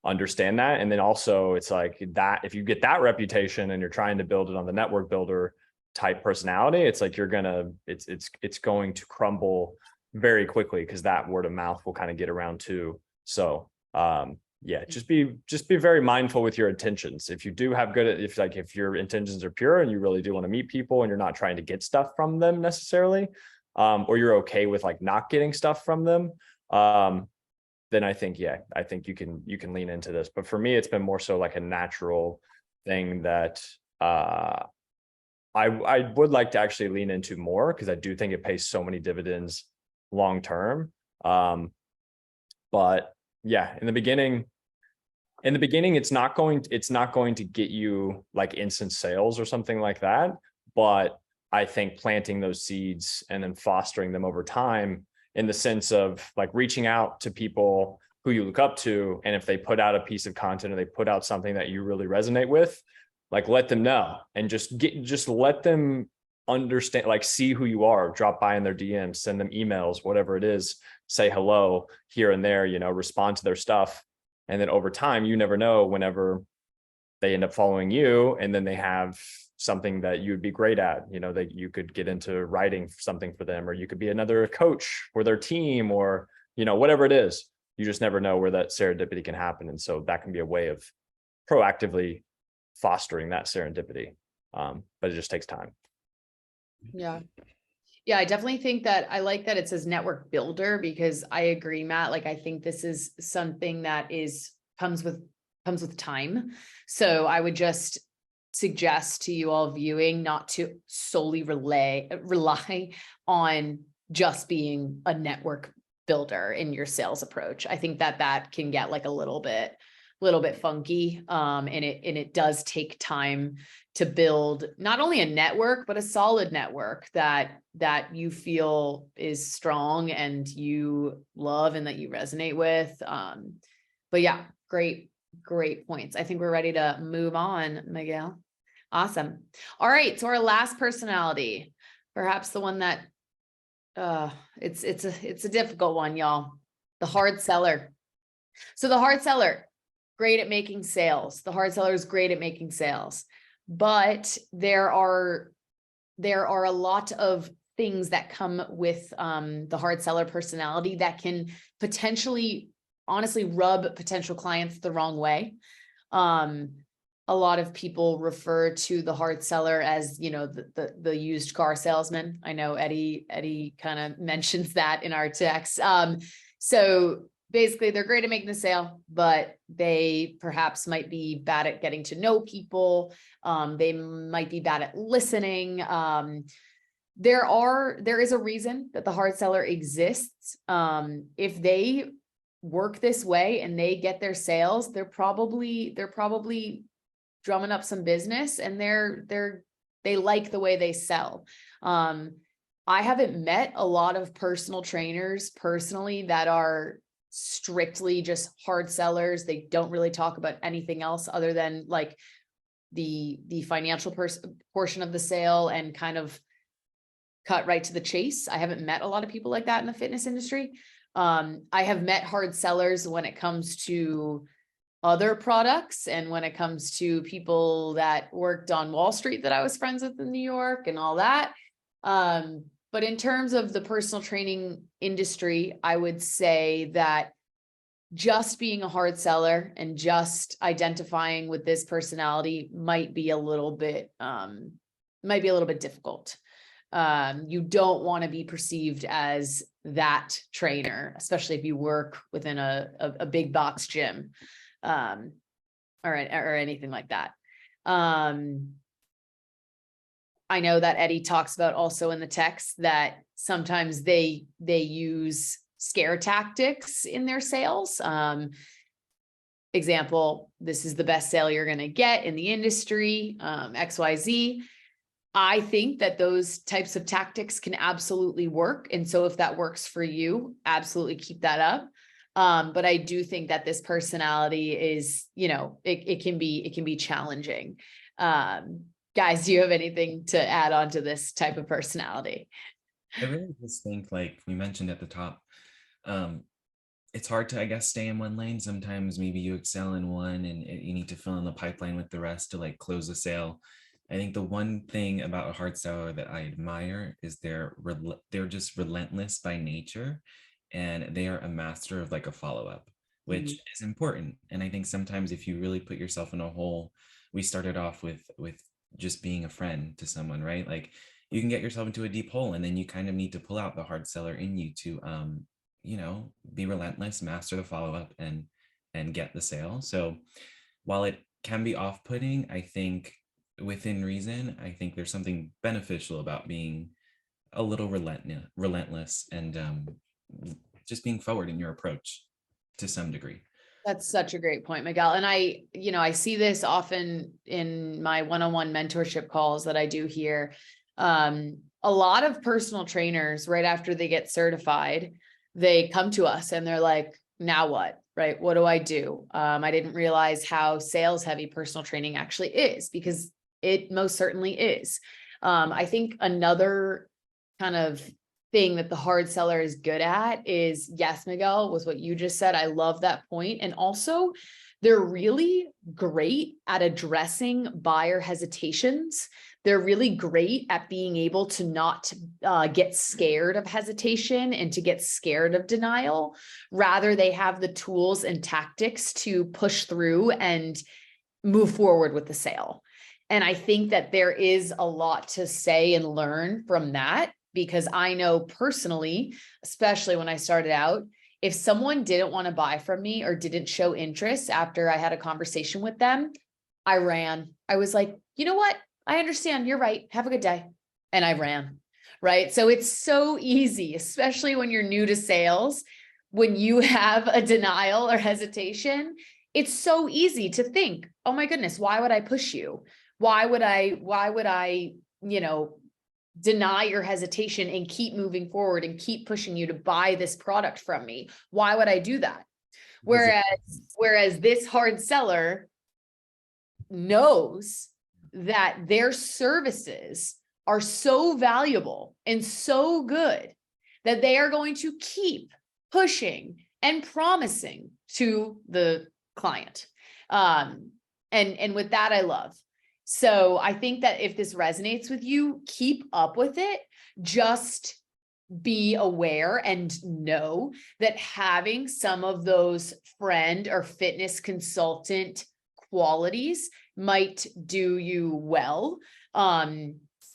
understand that. And then also it's like that, if you get that reputation and you're trying to build it on the network builder type personality, it's like it's going to crumble very quickly, because that word of mouth will kind of get around too. So yeah, just be very mindful with your intentions. If you do have if your intentions are pure and you really do want to meet people and you're not trying to get stuff from them necessarily, or you're okay with like not getting stuff from them, then I think you can lean into this. But for me, it's been more so like a natural thing that I would like to actually lean into more, because I do think it pays so many dividends long term. But yeah, in the beginning, it's not going to get you like instant sales or something like that. But I think planting those seeds and then fostering them over time, in the sense of like reaching out to people who you look up to, and if they put out a piece of content or they put out something that you really resonate with, like let them know, and just let them understand, like see who you are, drop by in their DMs, send them emails, whatever it is, say hello here and there, respond to their stuff. And then over time, you never know, whenever they end up following you and then they have something that you'd be great at, that you could get into writing something for them, or you could be another coach for their team, or, whatever it is, you just never know where that serendipity can happen. And so that can be a way of proactively fostering that serendipity. But it just takes time. Yeah. Yeah, I definitely think that I like that it says network builder, because I agree, Matt. Like, I think this is something that comes with time. So I would just suggest to you all viewing not to solely rely on just being a network builder in your sales approach. I think that can get like a little bit funky. And it does take time to build not only a network, but a solid network that you feel is strong and you love and that you resonate with. But yeah, great points. I think we're ready to move on, Miguel. Awesome. All right. So our last personality, perhaps the one that it's a difficult one, y'all. The hard seller. So the hard seller, great at making sales. The hard seller is great at making sales, but there are a lot of things that come with the hard seller personality that can potentially, honestly, rub potential clients the wrong way. A lot of people refer to the hard seller as, the used car salesman. I know Eddie kind of mentions that in our text. So basically, they're great at making the sale, but they perhaps might be bad at getting to know people. They might be bad at listening. There is a reason that the hard seller exists. If they work this way and they get their sales, they're probably drumming up some business, and they like the way they sell. I haven't met a lot of personal trainers personally that are strictly just hard sellers. They don't really talk about anything else other than like the financial portion of the sale and kind of cut right to the chase. I haven't met a lot of people like that in the fitness industry. I have met hard sellers when it comes to other products, and when it comes to people that worked on Wall Street that I was friends with in New York and all that. But in terms of the personal training industry, I would say that just being a hard seller and just identifying with this personality might be a little bit difficult. You don't want to be perceived as that trainer, especially if you work within a big box gym, or anything like that. I know that Eddie talks about also in the text that sometimes they use scare tactics in their sales. Example, this is the best sale you're going to get in the industry, XYZ. I think that those types of tactics can absolutely work. And so if that works for you, absolutely keep that up. But I do think that this personality is, it can be challenging. Guys, do you have anything to add on to this type of personality? I really just think, like we mentioned at the top, it's hard to, I guess, stay in one lane. Sometimes maybe you excel in one and you need to fill in the pipeline with the rest to like close a sale. I think the one thing about a hard seller that I admire is they're just relentless by nature, and they are a master of like a follow-up. which is important. And I think sometimes if you really put yourself in a hole, we started off with just being a friend to someone, right? Like you can get yourself into a deep hole, and then you kind of need to pull out the hard seller in you to be relentless, master the follow-up, and get the sale. So while it can be off-putting, I think within reason, I think there's something beneficial about being a little relentless and just being forward in your approach to some degree. That's such a great point, Miguel. And I see this often in my one-on-one mentorship calls that I do here. A lot of personal trainers, right after they get certified, they come to us and they're like, now what, right? What do I do? I didn't realize how sales heavy personal training actually is, because it most certainly is. I think another kind of thing that the hard seller is good at is, yes, Miguel, was what you just said. I love that point. And also they're really great at addressing buyer hesitations. They're really great at being able to not get scared of hesitation and to get scared of denial. Rather, they have the tools and tactics to push through and move forward with the sale. And I think that there is a lot to say and learn from that, because I know personally, especially when I started out, if someone didn't want to buy from me or didn't show interest after I had a conversation with them, I ran. I was like, you know what? I understand. You're right. Have a good day. And I ran. Right. So it's so easy, especially when you're new to sales, when you have a denial or hesitation, it's so easy to think, oh my goodness, why would I push you? Why would I, deny your hesitation and keep moving forward and keep pushing you to buy this product from me? Why would I do that? Whereas this hard seller knows that their services are so valuable and so good that they are going to keep pushing and promising to the client. And with that, I love. So I think that if this resonates with you, keep up with it. Just be aware and know that having some of those friend or fitness consultant qualities might do you well.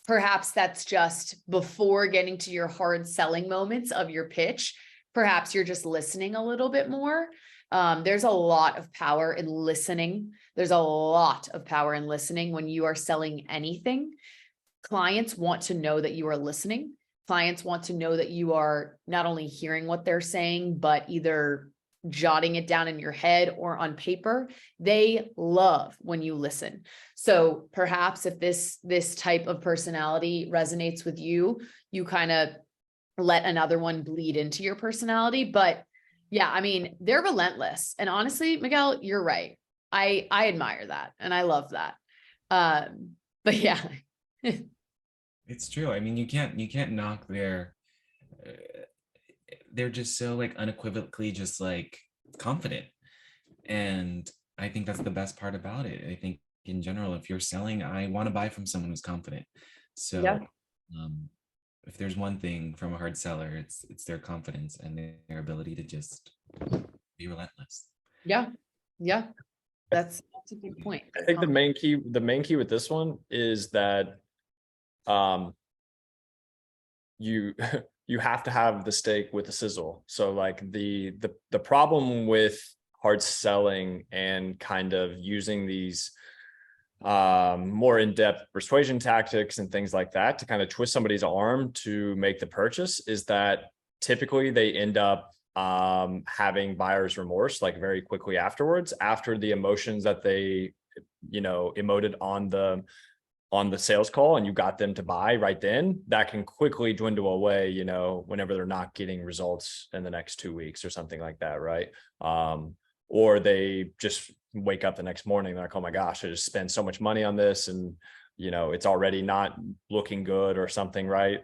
Perhaps that's just before getting to your hard selling moments of your pitch. Perhaps you're just listening a little bit more. There's a lot of power in listening. There's a lot of power in listening when you are selling anything. Clients want to know that you are listening. Clients want to know that you are not only hearing what they're saying, but either jotting it down in your head or on paper. They love when you listen. So perhaps if this type of personality resonates with you, you kind of let another one bleed into your personality. But yeah, I mean, they're relentless. And honestly, Miguel, you're right. I admire that. And I love that. But yeah. It's true. I mean, you can't knock they're just so like unequivocally just like confident. And I think that's the best part about it. I think in general, if you're selling, I want to buy from someone who's confident. So Yeah. If there's one thing from a hard seller, it's their confidence and their ability to just be relentless. Yeah. Yeah. That's a good point. I think the main key with this one is that you have to have the steak with the sizzle. So like the problem with hard selling and kind of using these more in-depth persuasion tactics and things like that to kind of twist somebody's arm to make the purchase is that typically they end up having buyer's remorse like very quickly afterwards, after the emotions that they emoted on the sales call and you got them to buy right then, that can quickly dwindle away, whenever they're not getting results in the next 2 weeks or something like that, right? Or they just wake up the next morning, they're like, oh my gosh, I just spent so much money on this and it's already not looking good or something, right?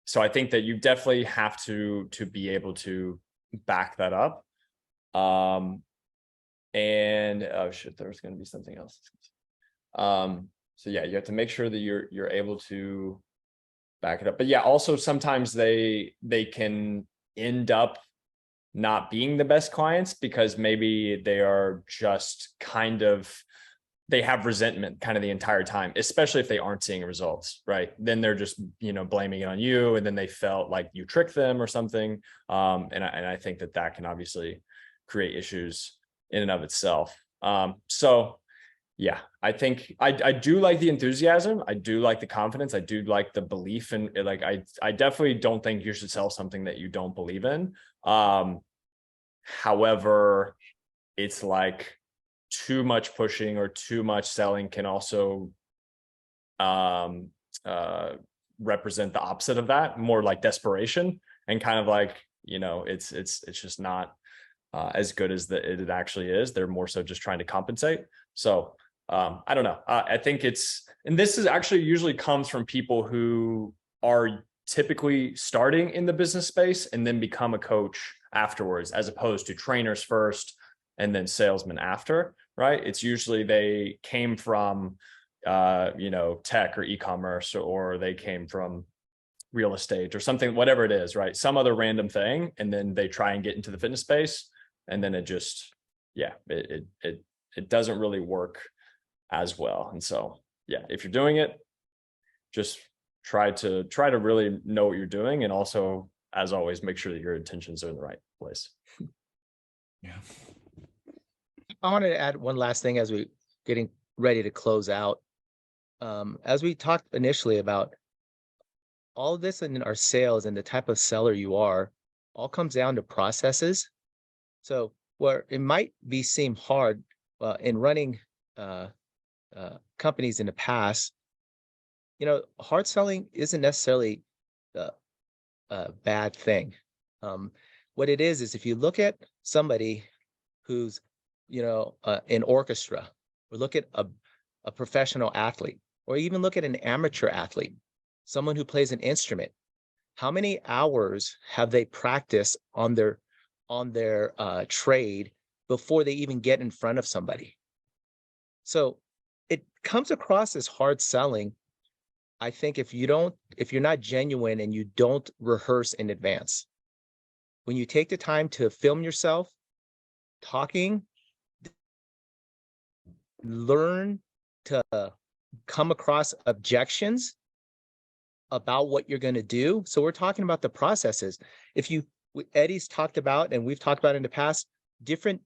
So I think that you definitely have to be able to back that up. And oh shit, there was going to be something else. So yeah, you have to make sure that you're able to back it up. But yeah, also sometimes they can end up not being the best clients because maybe they are just kind of, they have resentment kind of the entire time, especially if they aren't seeing results, right? Then they're just, blaming it on you. And then they felt like you tricked them or something. And I think that can obviously create issues in and of itself. So yeah, I think I do like the enthusiasm. I do like the confidence. I do like the belief in like, I definitely don't think you should sell something that you don't believe in. However, it's like too much pushing or too much selling can also represent the opposite of that, more like desperation and kind of like, it's just not as good as it actually is. They're more so just trying to compensate. So I don't know. I think and this is actually usually comes from people who are typically starting in the business space and then become a coach afterwards, as opposed to trainers first and then salesmen after, right? It's usually they came from, tech or e-commerce, or they came from real estate or something, whatever it is, right? Some other random thing. And then they try and get into the fitness space. And then it just, it doesn't really work as well. And so, if you're doing it, just try to really know what you're doing. And also, as always, make sure that your intentions are in the right place. Yeah. I wanted to add one last thing as we getting ready to close out. As we talked initially about all of this in our sales and the type of seller you are, all comes down to processes. So where it might seem hard in running companies in the past, hard selling isn't necessarily a bad thing. What it is if you look at somebody who's, an orchestra, or look at a professional athlete, or even look at an amateur athlete, someone who plays an instrument, how many hours have they practiced on their trade before they even get in front of somebody? So it comes across as hard selling, I think, if you're not genuine and you don't rehearse in advance. When you take the time to film yourself talking, learn to come across objections about what you're going to do. So we're talking about the processes. Eddie's talked about, and we've talked about in the past, different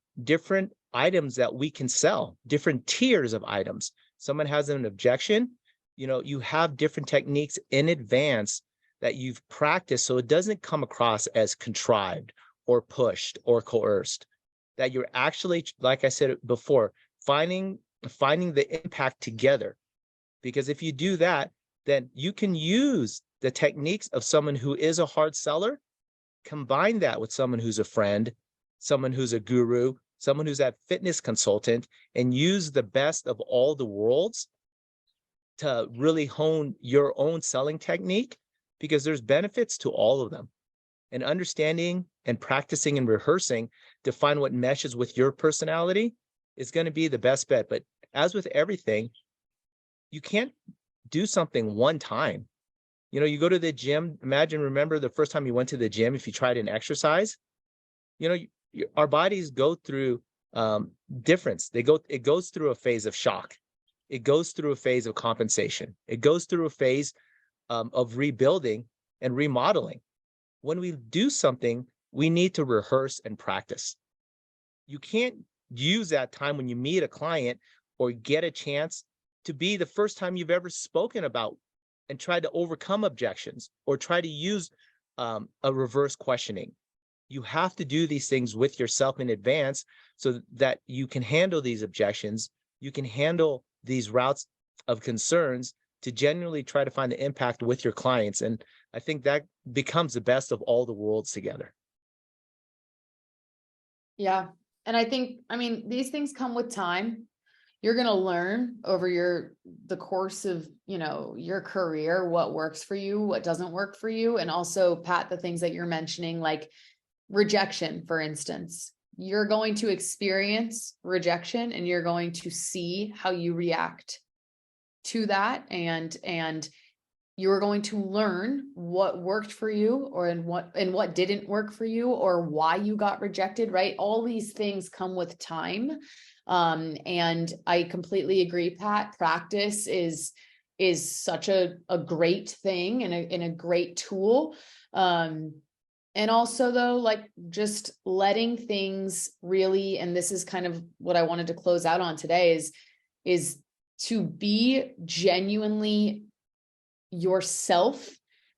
items that we can sell, different tiers of items. Someone has an objection, you have different techniques in advance that you've practiced, so it doesn't come across as contrived or pushed or coerced, that you're actually, like I said before, finding the impact together. Because if you do that, then you can use the techniques of someone who is a hard seller, combine that with someone who's a friend, someone who's a guru, someone who's that fitness consultant, and use the best of all the worlds to really hone your own selling technique, because there's benefits to all of them. And understanding and practicing and rehearsing to find what meshes with your personality is going to be the best bet. But as with everything, you can't do something one time. You go to the gym, remember the first time you went to the gym, if you tried an exercise, our bodies go through difference. It goes through a phase of shock. It goes through a phase of compensation. It goes through a phase of rebuilding and remodeling. When we do something, we need to rehearse and practice. You can't use that time when you meet a client or get a chance to be the first time you've ever spoken about and tried to overcome objections or try to use a reverse questioning. You have to do these things with yourself in advance so that you can handle these objections. You can handle these routes of concerns to genuinely try to find the impact with your clients. And I think that becomes the best of all the worlds together. Yeah. And I think, these things come with time. You're going to learn over the course of, your career, what works for you, what doesn't work for you. And also, Pat, the things that you're mentioning, like rejection, for instance, you're going to experience rejection and you're going to see how you react to that. And you're going to learn what worked for you or and what didn't work for you or why you got rejected, right? All these things come with time. And I completely agree, Pat. Practice is such a great thing and a great tool. And also though, like just letting things really, and this is kind of what I wanted to close out on today is to be genuinely yourself.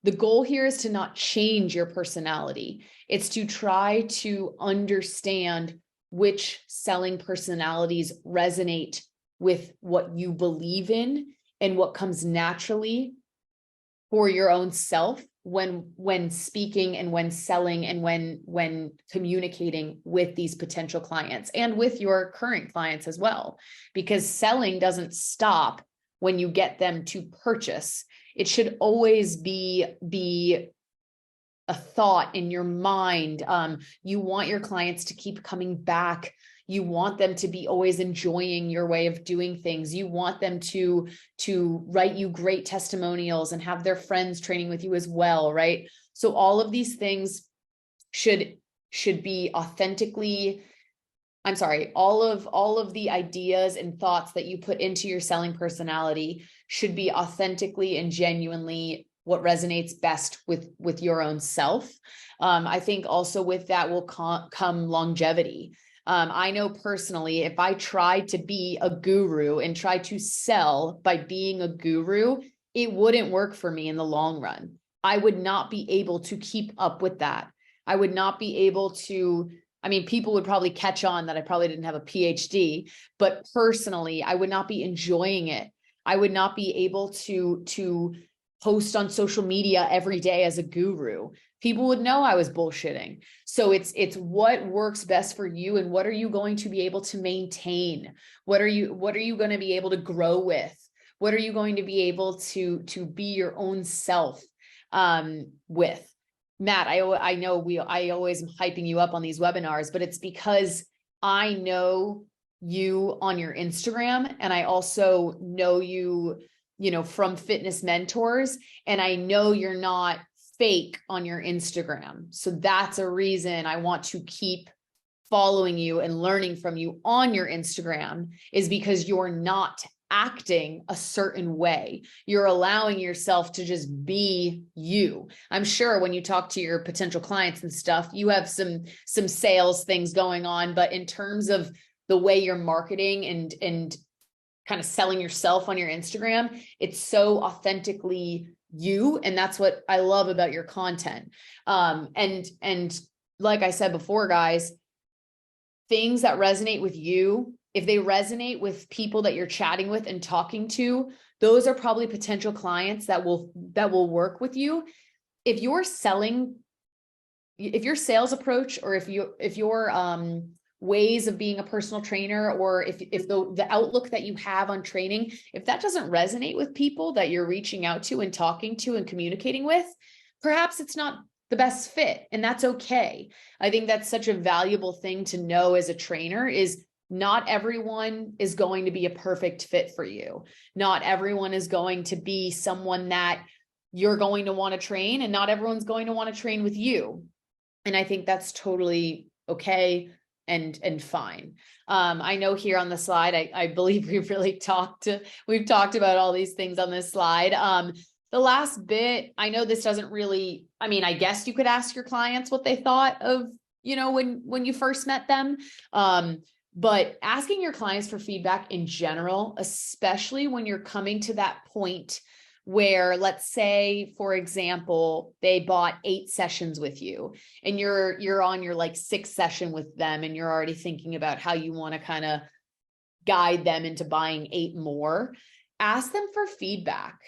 The goal here is to not change your personality. It's to try to understand which selling personalities resonate with what you believe in and what comes naturally for your own self when speaking and when selling and when communicating with these potential clients and with your current clients as well, because selling doesn't stop when you get them to purchase. It should always be a thought in your mind. You want your clients to keep coming back. You want them to be always enjoying your way of doing things. You want them to write you great testimonials and have their friends training with you as well, right? So all of these things should be authentically, I'm sorry, all of the ideas and thoughts that you put into your selling personality should be authentically and genuinely what resonates best with your own self. I think also with that will come longevity. I know personally, if I tried to be a guru and try to sell by being a guru, it wouldn't work for me in the long run. I would not be able to keep up with that. I would not be able to, I mean, people would probably catch on that I probably didn't have a PhD, but personally, I would not be enjoying it. I would not be able to post on social media every day as a guru. People would know I was bullshitting. So it's what works best for you and what are you going to be able to maintain? What are you going to be able to grow with? What are you going to be able to be your own self with? Matt, I know I always am hyping you up on these webinars, but it's because I know you on your Instagram and I also know you from Fitness Mentors, and I know you're not fake on your Instagram. So that's a reason I want to keep following you and learning from you on your Instagram, is because you're not acting a certain way. You're allowing yourself to just be you. I'm sure when you talk to your potential clients and stuff, you have some sales things going on, but in terms of the way you're marketing and kind of selling yourself on your Instagram, it's so authentically you. And that's what I love about your content. And like I said before, guys, things that resonate with you, if they resonate with people that you're chatting with and talking to, those are probably potential clients that will work with you. If your sales approach, or if your ways of being a personal trainer, or if the outlook that you have on training, if that doesn't resonate with people that you're reaching out to and talking to and communicating with, perhaps it's not the best fit, and that's okay. I think that's such a valuable thing to know as a trainer, is not everyone is going to be a perfect fit for you. Not everyone is going to be someone that you're going to want to train, and not everyone's going to want to train with you. And I think that's totally okay and fine. I know here on the slide, I believe we've talked about all these things on this slide. The last bit, I know this doesn't really, I mean, I guess you could ask your clients what they thought of, when you first met them. But asking your clients for feedback in general, especially when you're coming to that point where, let's say, for example, they bought 8 sessions with you and you're on your 6th session with them, and you're already thinking about how you want to kind of guide them into buying 8 more. Ask them for feedback,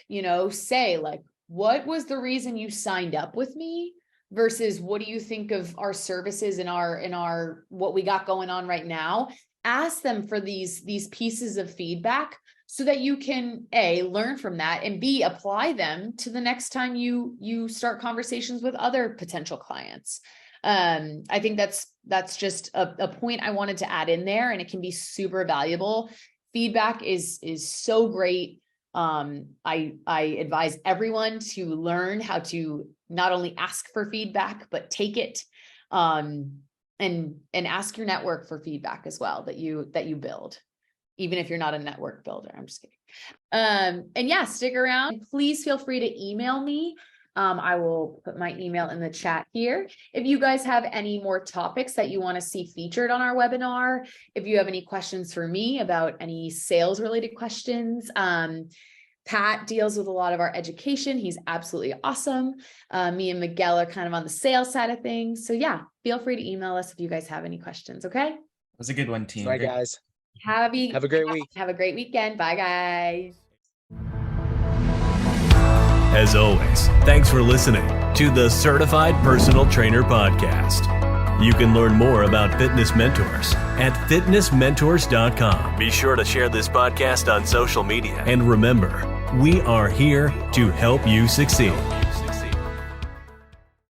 say what was the reason you signed up with me versus what do you think of our services in our what we got going on right now. Ask them for these pieces of feedback so that you can A, learn from that, and B, apply them to the next time you start conversations with other potential clients. I think that's just a point I wanted to add in there, and it can be super valuable. Feedback is so great I advise everyone to learn how to not only ask for feedback, but take it, and ask your network for feedback as well that you build, even if you're not a network builder. I'm just kidding. And yeah, stick around. Please feel free to email me. I will put my email in the chat here. If you guys have any more topics that you want to see featured on our webinar, if you have any questions for me about any sales related questions, Pat deals with a lot of our education. He's absolutely awesome. Me and Miguel are kind of on the sales side of things. So yeah, feel free to email us if you guys have any questions. Okay. That was a good one, team. Bye, Great. guys. Have a great week. Have a great weekend. Bye, guys. As always, thanks for listening to the Certified Personal Trainer Podcast. You can learn more about fitness mentors at fitnessmentors.com. Be sure to share this podcast on social media. And remember, we are here to help you succeed.